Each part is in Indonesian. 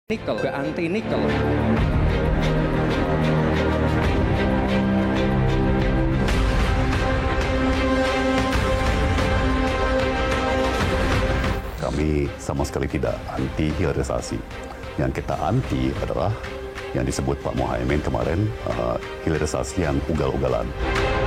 Nikel, ke anti nikel. Kami sama sekali tidak anti hilirisasi. Yang kita anti adalah yang disebut Pak Muhaimin kemarin, hilirisasi yang ugal-ugalan.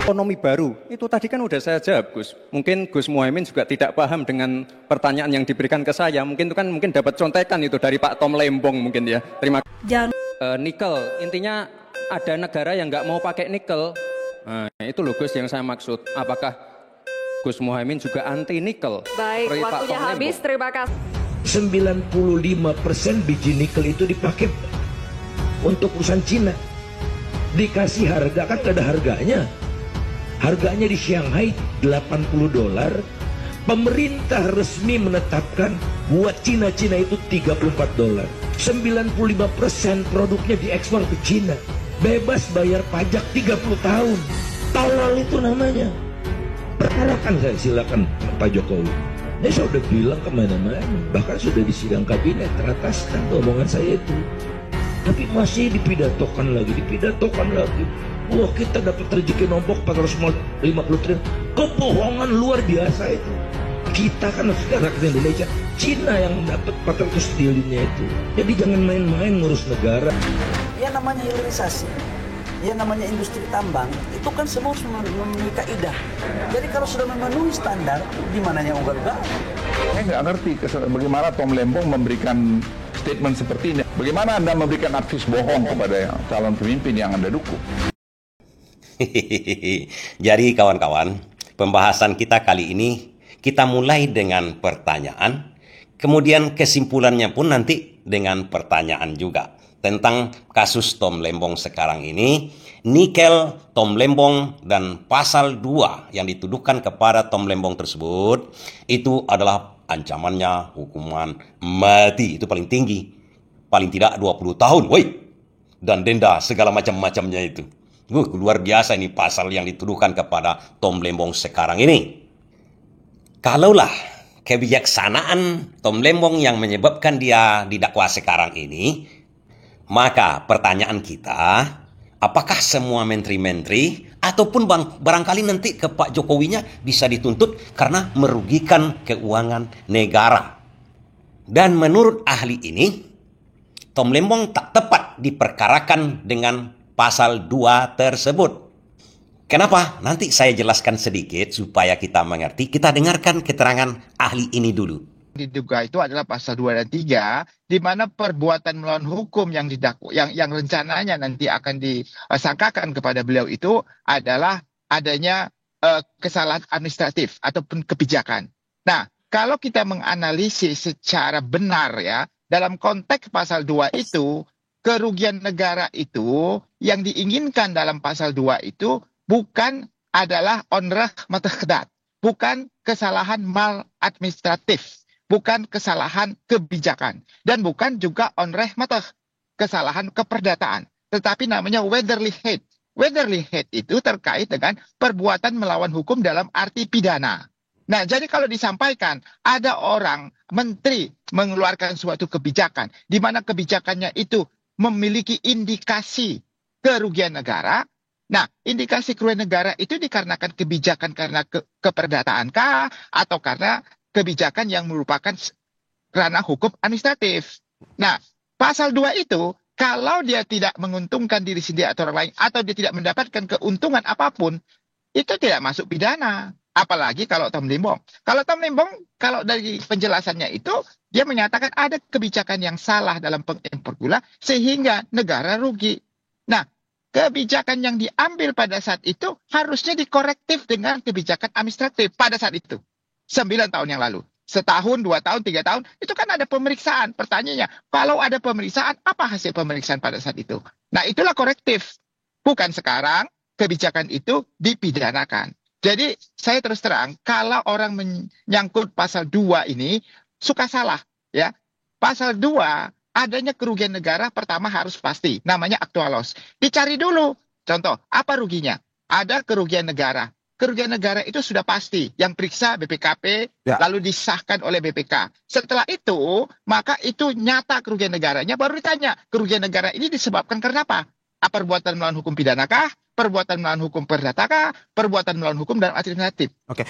Ekonomi baru, itu tadi kan udah saya jawab, Gus. Mungkin Gus Muhaimin juga tidak paham dengan pertanyaan yang diberikan ke saya. Mungkin itu kan dapat contekan itu dari Pak Tom Lembong mungkin ya. Terima kasih. Nikel, intinya ada negara yang nggak mau pakai nikel. Nah, itu loh Gus yang saya maksud. Apakah Gus Muhaimin juga anti nikel? Baik, waktunya habis. Terima kasih. 95% biji nikel itu dipakai untuk urusan Cina. Dikasih harga kan gak ada harganya. Harganya di Shanghai $80. Pemerintah resmi menetapkan buat Cina itu $34. 95% produknya diekspor ke Cina. Bebas bayar pajak 30 tahun. Tolol itu namanya. Perkarakan saya, silakan Pak Jokowi. Ini saya udah bilang kemana-mana, bahkan sudah di sidang kabinet terataskan omongan saya itu. Tapi masih dipidatokan lagi. Wah, kita dapat rezeki nombok 450 triliun. Kebohongan luar biasa itu. Kita kan rakyat Indonesia, Cina yang dapat 400 triliunnya itu. Jadi jangan main-main ngurus negara. Ya namanya hilirisasi, ya namanya industri tambang, itu kan semua harus memenuhi kaidah. Jadi kalau sudah memenuhi standar, di mananya ugal-ugal? Saya nggak ngerti bagaimana Tom Lembong memberikan statement seperti ini. Bagaimana Anda memberikan advis bohong kepada calon pemimpin yang Anda dukung? Jadi kawan-kawan, pembahasan kita kali ini kita mulai dengan pertanyaan, kemudian kesimpulannya pun nanti dengan pertanyaan juga tentang kasus Tom Lembong sekarang ini, nikel, Tom Lembong, dan pasal 2 yang dituduhkan kepada Tom Lembong tersebut, itu adalah ancamannya hukuman mati. Itu paling tinggi. Paling tidak 20 tahun, woi. Dan denda segala macam-macamnya itu. Luar biasa ini pasal yang dituduhkan kepada Tom Lembong sekarang ini. Kalaulah kebijaksanaan Tom Lembong yang menyebabkan dia didakwa sekarang ini, maka pertanyaan kita, apakah semua menteri-menteri ataupun barangkali nanti ke Pak Jokowinya bisa dituntut karena merugikan keuangan negara? Dan menurut ahli ini, Tom Lembong tak tepat diperkarakan dengan pasal 2 tersebut. Kenapa? Nanti saya jelaskan sedikit supaya kita mengerti. Kita dengarkan keterangan ahli ini dulu. Diduga itu adalah pasal 2 dan 3, di mana perbuatan melawan hukum yang yang rencananya nanti akan disangkakan kepada beliau itu adalah adanya kesalahan administratif ataupun kebijakan. Nah, kalau kita menganalisis secara benar ya, dalam konteks pasal 2 itu, kerugian negara itu yang diinginkan dalam pasal 2 itu bukan adalah onreh matahkedat, bukan kesalahan maladministratif, bukan kesalahan kebijakan, dan bukan juga onreh matah, kesalahan keperdataan, tetapi namanya weatherly hate. Weatherly hate itu terkait dengan perbuatan melawan hukum dalam arti pidana. Nah, jadi kalau disampaikan ada orang, menteri mengeluarkan suatu kebijakan, di mana kebijakannya itu memiliki indikasi kerugian negara. Nah, indikasi kerugian negara itu dikarenakan kebijakan karena keperdataan kah, atau karena kebijakan yang merupakan ranah hukum administratif. Nah, pasal 2 itu, kalau dia tidak menguntungkan diri sendiri atau orang lain, atau dia tidak mendapatkan keuntungan apapun, itu tidak masuk pidana. Apalagi kalau Tom Lembong. Kalau Tom Lembong, kalau dari penjelasannya itu, dia menyatakan ada kebijakan yang salah dalam pengimpor gula, sehingga negara rugi. Nah, kebijakan yang diambil pada saat itu harusnya dikorektif dengan kebijakan administratif pada saat itu. 9 tahun yang lalu. Setahun, 2 tahun, 3 tahun, itu kan ada pemeriksaan. Pertanyaannya, kalau ada pemeriksaan, apa hasil pemeriksaan pada saat itu? Nah, itulah korektif. Bukan sekarang kebijakan itu dipidanakan. Jadi, saya terus terang, kalau orang menyangkut pasal 2 ini, suka salah. Ya, pasal 2, adanya kerugian negara pertama harus pasti, namanya actual loss. Dicari dulu, contoh, apa ruginya? Ada kerugian negara. kerugian negara itu sudah pasti. Yang periksa BPKP, lalu disahkan oleh BPK. Setelah itu, maka itu nyata kerugian negaranya, baru ditanya, kerugian negara ini disebabkan karena apa? Perbuatan melawan hukum pidanakah? Perbuatan melawan hukum perdatakah? Perbuatan melawan hukum dalam administratif. Oke.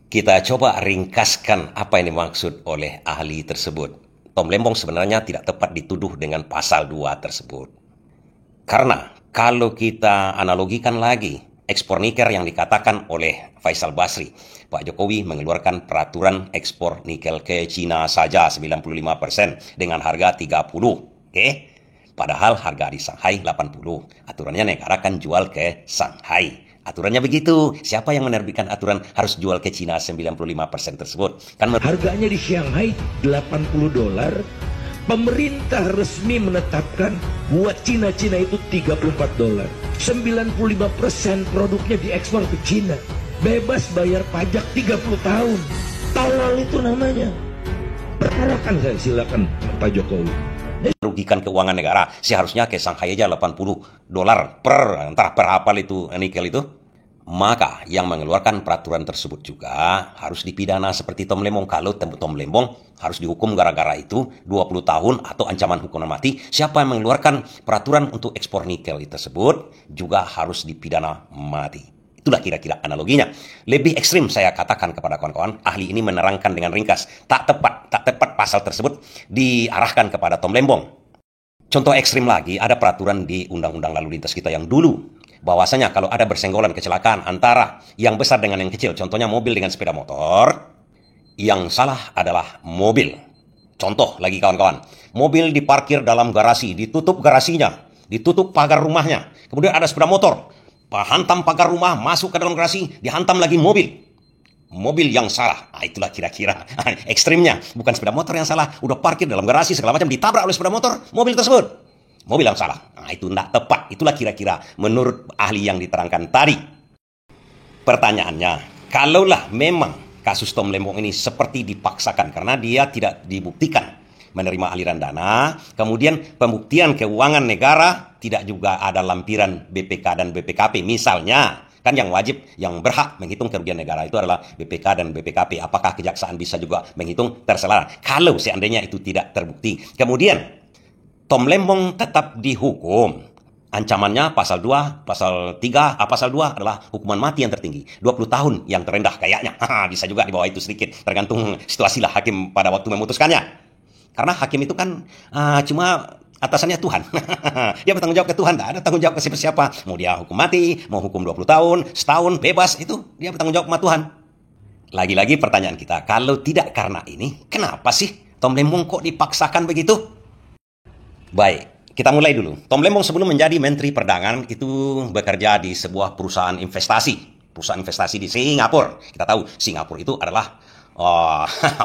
Kita coba ringkaskan apa yang dimaksud oleh ahli tersebut. Tom Lembong sebenarnya tidak tepat dituduh dengan pasal 2 tersebut. Karena kalau kita analogikan lagi, ekspor nikel yang dikatakan oleh Faisal Basri, Pak Jokowi mengeluarkan peraturan ekspor nikel ke Cina saja 95% dengan harga 30. Oke? Padahal harga di Shanghai 80. Aturannya negara kan jual ke Shanghai. Aturannya begitu. Siapa yang menerbitkan aturan harus jual ke Cina 95% tersebut? Kan harganya di Shanghai $80. Pemerintah resmi menetapkan buat Cina-Cina itu $34. 95% produknya diekspor ke Cina. Bebas bayar pajak 30 tahun. Tolol itu namanya. Perkarakan saya, silakan Pak Jokowi. Merugikan keuangan negara. Seharusnya ke Shanghai aja $80 per, entah per apa itu nikel itu. Maka yang mengeluarkan peraturan tersebut juga harus dipidana seperti Tom Lembong. Kalau Tom Lembong harus dihukum gara-gara itu 20 tahun atau ancaman hukuman mati. Siapa yang mengeluarkan peraturan untuk ekspor nikel tersebut juga harus dipidana mati. Itulah kira-kira analoginya. Lebih ekstrim saya katakan kepada kawan-kawan, ahli ini menerangkan dengan ringkas. Tak tepat pasal tersebut diarahkan kepada Tom Lembong. Contoh ekstrim lagi, ada peraturan di Undang-Undang Lalu Lintas kita yang dulu. Bahwasanya kalau ada bersenggolan kecelakaan antara yang besar dengan yang kecil, contohnya mobil dengan sepeda motor, yang salah adalah mobil. Contoh lagi kawan-kawan, mobil diparkir dalam garasi, ditutup garasinya, ditutup pagar rumahnya, kemudian ada sepeda motor, hantam pagar rumah, masuk ke dalam garasi, dihantam lagi mobil. Mobil yang salah. Itulah kira-kira ekstrimnya. Bukan sepeda motor yang salah, udah parkir dalam garasi segala macam, ditabrak oleh sepeda motor, mobil tersebut. Mobil yang salah. Itu tidak tepat. Itulah kira-kira menurut ahli yang diterangkan tadi. Pertanyaannya, kalaulah memang kasus Tom Lembong ini seperti dipaksakan karena dia tidak dibuktikan menerima aliran dana, kemudian pembuktian keuangan negara tidak juga ada lampiran BPK dan BPKP. Misalnya, kan yang wajib, yang berhak menghitung kerugian negara itu adalah BPK dan BPKP. Apakah kejaksaan bisa juga menghitung terselera? Kalau seandainya itu tidak terbukti. Kemudian, Tom Lembong tetap dihukum. Ancamannya pasal 2, pasal 3, pasal 2 adalah hukuman mati yang tertinggi. 20 tahun yang terendah kayaknya. Bisa juga di bawah itu sedikit. Tergantung situasi lah hakim pada waktu memutuskannya. Karena hakim itu kan cuma atasannya Tuhan. Dia bertanggung jawab ke Tuhan. Tak ada tanggung jawab ke siapa-siapa. Mau dia hukum mati, mau hukum 20 tahun, setahun, bebas. Itu dia bertanggung jawab sama Tuhan. Lagi-lagi pertanyaan kita. Kalau tidak karena ini, kenapa sih Tom Lembong kok dipaksakan begitu? Baik, kita mulai dulu. Tom Lembong sebelum menjadi Menteri Perdagangan itu bekerja di sebuah perusahaan investasi. Perusahaan investasi di Singapura. Kita tahu Singapura itu adalah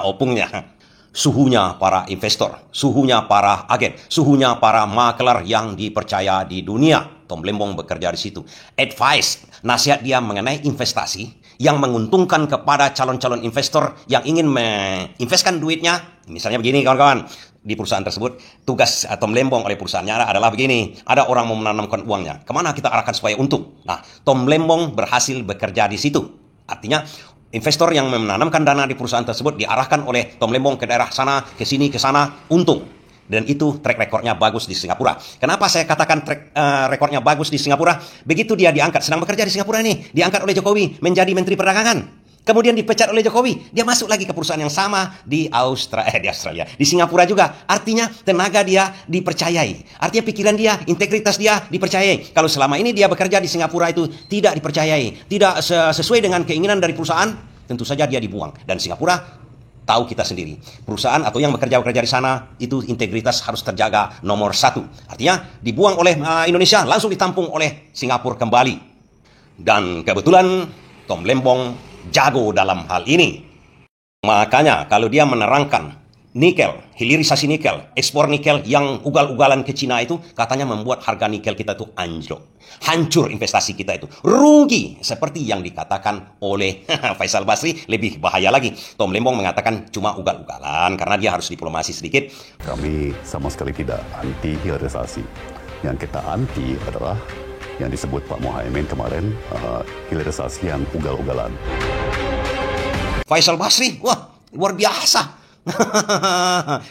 opungnya, suhunya para investor, suhunya para agen, suhunya para makelar yang dipercaya di dunia. Tom Lembong bekerja di situ. Advice, nasihat dia mengenai investasi yang menguntungkan kepada calon-calon investor yang ingin menginvestkan duitnya. Misalnya begini kawan-kawan, di perusahaan tersebut, tugas Tom Lembong oleh perusahaannya adalah begini. Ada orang mau menanamkan uangnya. Kemana kita arahkan supaya untung? Nah, Tom Lembong berhasil bekerja di situ. Artinya, investor yang menanamkan dana di perusahaan tersebut diarahkan oleh Tom Lembong ke daerah sana, ke sini, ke sana, untung. Dan itu track recordnya bagus di Singapura. Kenapa saya katakan track recordnya bagus di Singapura? Begitu dia diangkat, sedang bekerja di Singapura ini, diangkat oleh Jokowi menjadi Menteri Perdagangan. Kemudian dipecat oleh Jokowi. Dia masuk lagi ke perusahaan yang sama di Australia, di Singapura juga. Artinya tenaga dia dipercayai. Artinya pikiran dia, integritas dia dipercayai. Kalau selama ini dia bekerja di Singapura itu tidak dipercayai, tidak sesuai dengan keinginan dari perusahaan, tentu saja dia dibuang. Dan Singapura, tahu kita sendiri, perusahaan atau yang bekerja di sana itu integritas harus terjaga nomor 1. Artinya dibuang oleh Indonesia, langsung ditampung oleh Singapura kembali. Dan kebetulan Tom Lembong jago dalam hal ini. Makanya kalau dia menerangkan nikel, hilirisasi nikel, ekspor nikel yang ugal-ugalan ke Cina itu katanya membuat harga nikel kita itu anjlok. Hancur investasi kita itu. Rugi seperti yang dikatakan oleh Faisal Basri. Lebih bahaya lagi. Tom Lembong mengatakan cuma ugal-ugalan karena dia harus diplomasi sedikit. Kami sama sekali tidak anti hilirisasi. Yang kita anti adalah yang disebut Pak Muhaimin kemarin, hilirisasi yang ugal-ugalan. Faisal Basri, wah luar biasa.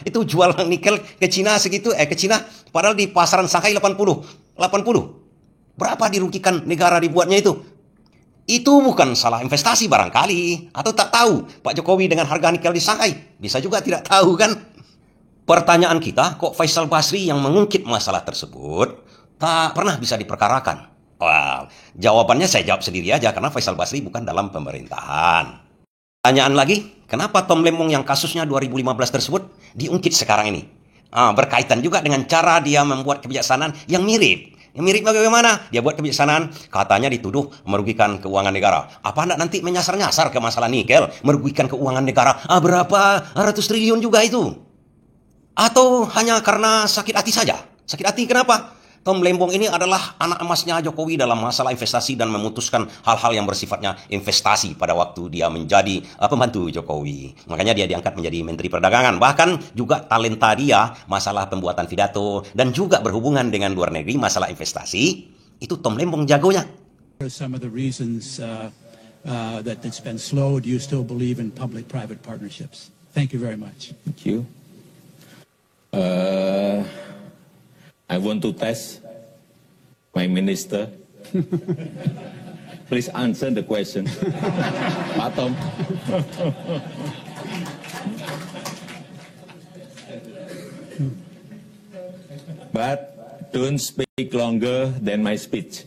Itu jual nikel ke Cina segitu, ke Cina, padahal di pasaran Shanghai 80. Berapa dirugikan negara dibuatnya itu? Itu bukan salah investasi barangkali, atau tak tahu Pak Jokowi dengan harga nikel di Shanghai, bisa juga tidak tahu kan? Pertanyaan kita, kok Faisal Basri yang mengungkit masalah tersebut tak pernah bisa diperkarakan? Wah, jawabannya saya jawab sendiri aja, karena Faisal Basri bukan dalam pemerintahan. Pertanyaan lagi, kenapa Tom Lembong yang kasusnya 2015 tersebut diungkit sekarang ini? Berkaitan juga dengan cara dia membuat kebijaksanaan yang mirip. Yang mirip bagaimana? Dia buat kebijaksanaan, katanya dituduh merugikan keuangan negara. Apa anda nanti menyasar-nyasar ke masalah nikel, merugikan keuangan negara? Berapa ratus triliun juga itu? Atau hanya karena sakit hati saja? Sakit hati kenapa? Tom Lembong ini adalah anak emasnya Jokowi dalam masalah investasi dan memutuskan hal-hal yang bersifatnya investasi pada waktu dia menjadi pembantu Jokowi. Makanya dia diangkat menjadi Menteri Perdagangan. Bahkan juga talenta dia masalah pembuatan pidato dan juga berhubungan dengan luar negeri masalah investasi. Itu Tom Lembong jagonya. Some of the reasons that it's been slow, do you still believe in public-private partnerships? Thank you very much. Thank you. I want to test my minister. Please answer the question. Pak Tom. But don't speak longer than my speech.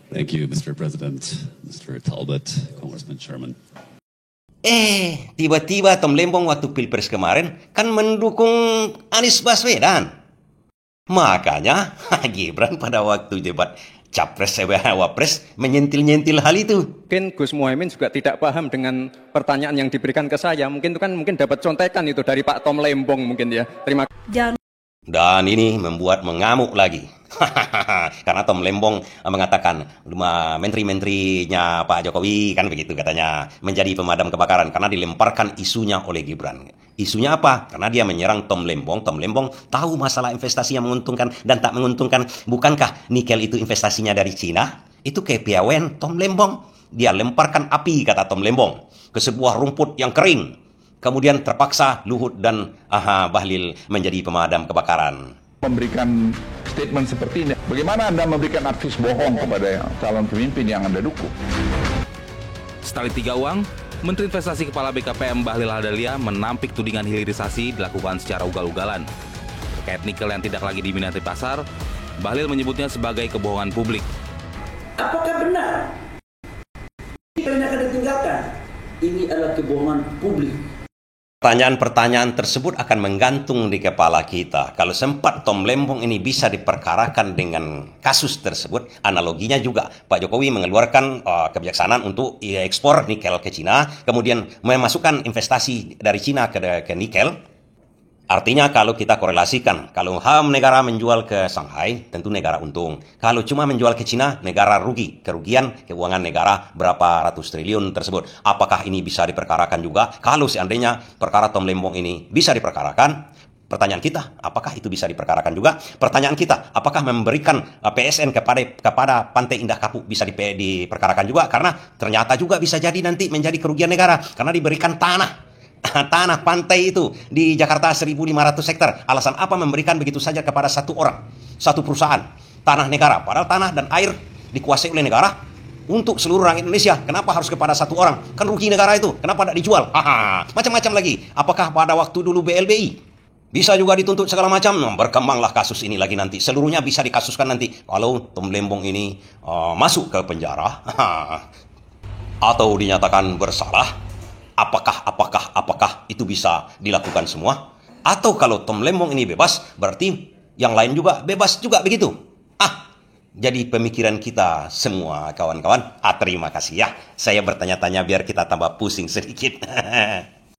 Thank you, Mr. President, Mr. Talbot, Congressman Sherman. Tiba-tiba Tom Lembong waktu Pilpres kemarin kan mendukung Anies Baswedan. Makanya Gibran pada waktu debat Capres Wapres menyentil-nyentil hal itu. Mungkin Gus Muhaimin juga tidak paham dengan pertanyaan yang diberikan ke saya. Mungkin itu kan dapat contekan itu dari Pak Tom Lembong mungkin ya. Terima kasih. Dan ini membuat mengamuk lagi. Karena Tom Lembong mengatakan menteri-menterinya Pak Jokowi kan begitu katanya menjadi pemadam kebakaran karena dilemparkan isunya oleh Gibran. Isunya apa? Karena dia menyerang Tom Lembong. Tom Lembong tahu masalah investasi yang menguntungkan dan tak menguntungkan. Bukankah nikel itu investasinya dari Cina? Itu kepiawaian Tom Lembong. Dia lemparkan api, kata Tom Lembong, ke sebuah rumput yang kering. Kemudian terpaksa Luhut dan Bahlil menjadi pemadam kebakaran. Memberikan statement seperti ini, bagaimana Anda memberikan advis bohong kepada calon pemimpin yang Anda dukung? Setali tiga uang, Menteri Investasi Kepala BKPM Bahlil Lahadalia menampik tudingan hilirisasi dilakukan secara ugal-ugalan. Terkait nikel yang tidak lagi diminati pasar, Bahlil menyebutnya sebagai kebohongan publik. Apakah benar? Nikel yang akan ditinggalkan? Ini adalah kebohongan publik. Pertanyaan-pertanyaan tersebut akan menggantung di kepala kita. Kalau sempat Tom Lembong ini bisa diperkarakan dengan kasus tersebut, analoginya juga Pak Jokowi mengeluarkan kebijaksanaan untuk ekspor nikel ke Cina, kemudian memasukkan investasi dari Cina ke nikel. Artinya kalau kita korelasikan, kalau negara menjual ke Shanghai, tentu negara untung. Kalau cuma menjual ke Cina, negara rugi. Kerugian keuangan negara berapa ratus triliun tersebut. Apakah ini bisa diperkarakan juga? Kalau seandainya perkara Tom Lembong ini bisa diperkarakan, pertanyaan kita, apakah itu bisa diperkarakan juga? Pertanyaan kita, apakah memberikan PSN kepada Pantai Indah Kapuk bisa diperkarakan juga? Karena ternyata juga bisa jadi nanti menjadi kerugian negara, karena diberikan tanah pantai itu di Jakarta 1.500 hektar. Alasan apa memberikan begitu saja kepada satu orang, satu perusahaan, tanah negara? Padahal tanah dan air dikuasai oleh negara untuk seluruh rakyat Indonesia. Kenapa harus kepada satu orang? Kan rugi negara itu. Kenapa tidak dijual? Macam-macam lagi. Apakah pada waktu dulu BLBI bisa juga dituntut segala macam? Berkembanglah kasus ini lagi nanti. Seluruhnya bisa dikasuskan nanti. Kalau Tom Lembong ini masuk ke penjara atau dinyatakan bersalah, apakah itu bisa dilakukan semua? Atau kalau Tom Lembong ini bebas, berarti yang lain juga bebas juga begitu? Jadi pemikiran kita semua kawan-kawan. Terima kasih ya. Saya bertanya-tanya biar kita tambah pusing sedikit.